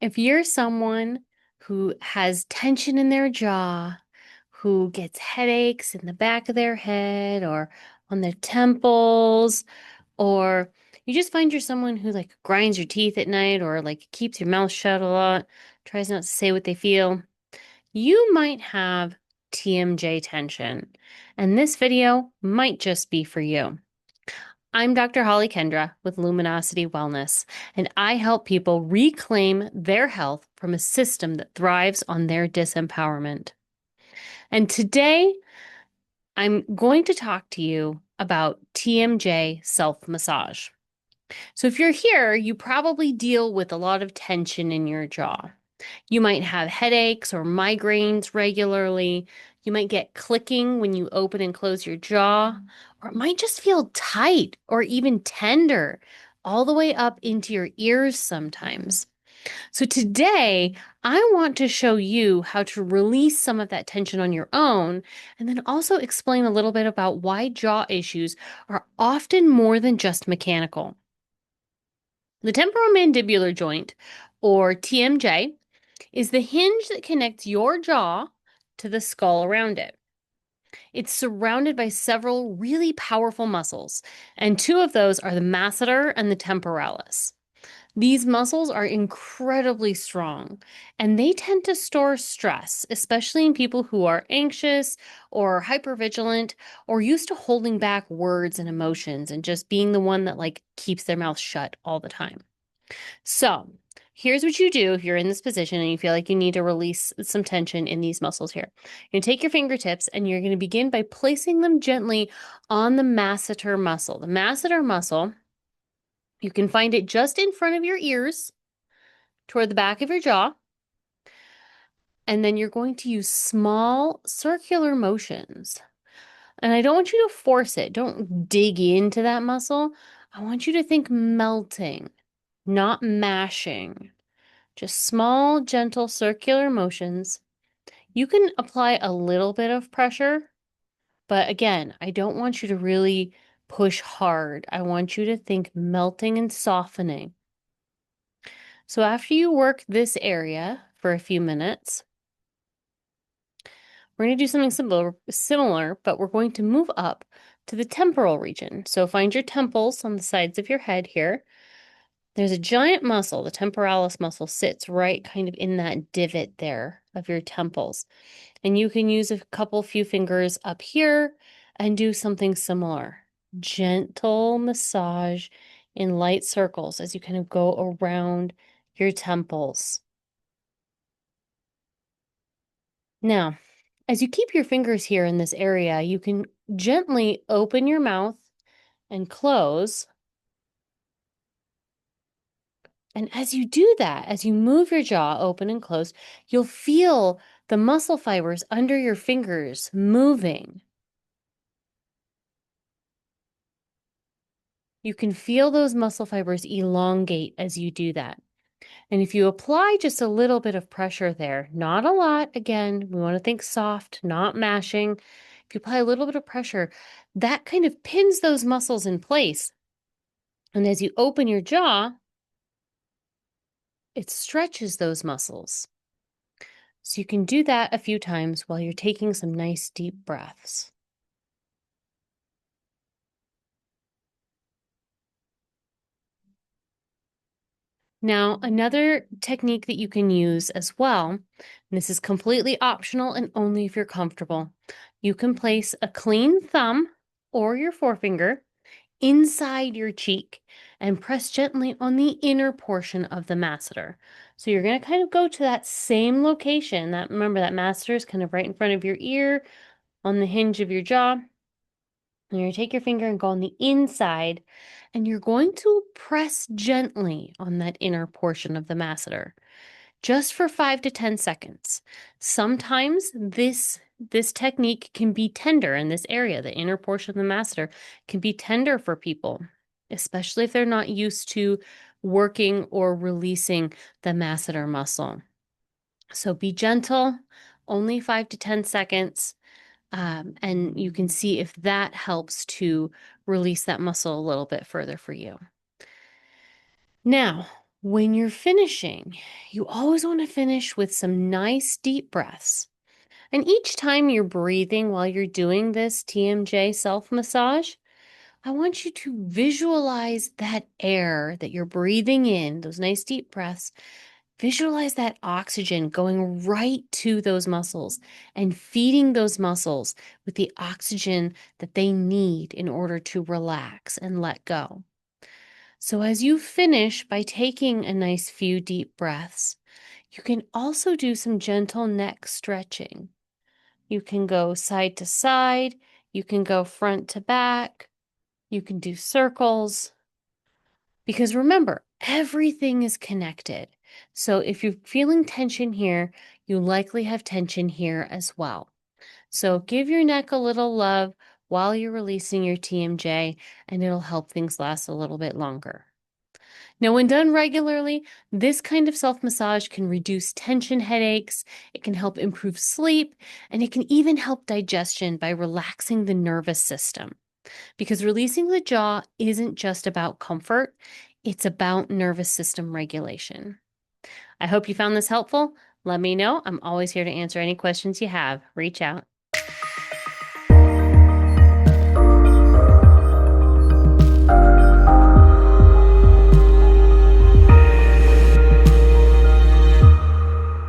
If you're someone who has tension in their jaw, who gets headaches in the back of their head or on their temples, or you just find you're someone who like grinds your teeth at night or like keeps your mouth shut a lot, tries not to say what they feel, you might have TMJ tension. And this video might just be for you. I'm Dr. Holly Kendra with Luminosity Wellness, and I help people reclaim their health from a system that thrives on their disempowerment. And today, I'm going to talk to you about TMJ self massage. So, if you're here, you probably deal with a lot of tension in your jaw. You might have headaches or migraines regularly. You might get clicking when you open and close your jaw, or it might just feel tight or even tender all the way up into your ears sometimes. So today, I want to show you how to release some of that tension on your own, and then also explain a little bit about why jaw issues are often more than just mechanical. The temporomandibular joint, or TMJ, is the hinge that connects your jaw to the skull around it. It's surrounded by several really powerful muscles, and two of those are the masseter and the temporalis. These muscles are incredibly strong, and they tend to store stress, especially in people who are anxious or hypervigilant or used to holding back words and emotions and just being the one that like keeps their mouth shut all the time. So, here's what you do if you're in this position and you feel like you need to release some tension in these muscles here. You're going to take your fingertips and you're going to begin by placing them gently on the masseter muscle. The masseter muscle, you can find it just in front of your ears toward the back of your jaw. And then you're going to use small circular motions. And I don't want you to force it. Don't dig into that muscle. I want you to think melting, not mashing. Just small, gentle, circular motions. You can apply a little bit of pressure, but again, I don't want you to really push hard. I want you to think melting and softening. So after you work this area for a few minutes, we're going to do something similar, but we're going to move up to the temporal region. So find your temples on the sides of your head here. There's a giant muscle, the temporalis muscle sits right kind of in that divot there of your temples. And you can use a few fingers up here and do something similar. Gentle massage in light circles as you kind of go around your temples. Now, as you keep your fingers here in this area, you can gently open your mouth and close. And as you do that, as you move your jaw open and closed, you'll feel the muscle fibers under your fingers moving. You can feel those muscle fibers elongate as you do that. And if you apply just a little bit of pressure there, not a lot, again, we want to think soft, not mashing. If you apply a little bit of pressure, that kind of pins those muscles in place. And as you open your jaw, it stretches those muscles. So you can do that a few times while you're taking some nice deep breaths. Now, another technique that you can use as well, and this is completely optional and only if you're comfortable, you can place a clean thumb or your forefinger inside your cheek and press gently on the inner portion of the masseter. So you're going to kind of go to that same location. Remember that masseter is kind of right in front of your ear on the hinge of your jaw. And you're going to take your finger and go on the inside, and you're going to press gently on that inner portion of the masseter, just for 5 to 10 seconds. Sometimes this technique can be tender in this area. The inner portion of the masseter can be tender for people, especially if they're not used to working or releasing the masseter muscle. So be gentle, only 5 to 10 seconds. And you can see if that helps to release that muscle a little bit further for you. Now, When you're finishing, you always want to finish with some nice deep breaths. And each time you're breathing while you're doing this TMJ self massage, I want you to visualize that air that you're breathing in, those nice deep breaths. Visualize that oxygen going right to those muscles and feeding those muscles with the oxygen that they need in order to relax and let go. So, as you finish by taking a nice few deep breaths, you can also do some gentle neck stretching. You can go side to side, you can go front to back, you can do circles. Because remember, everything is connected. So if you're feeling tension here, you likely have tension here as well. So give your neck a little love while you're releasing your TMJ, and it'll help things last a little bit longer. Now, when done regularly, this kind of self massage can reduce tension headaches, it can help improve sleep, and it can even help digestion by relaxing the nervous system. Because releasing the jaw isn't just about comfort, it's about nervous system regulation. I hope you found this helpful. Let me know. I'm always here to answer any questions you have. Reach out.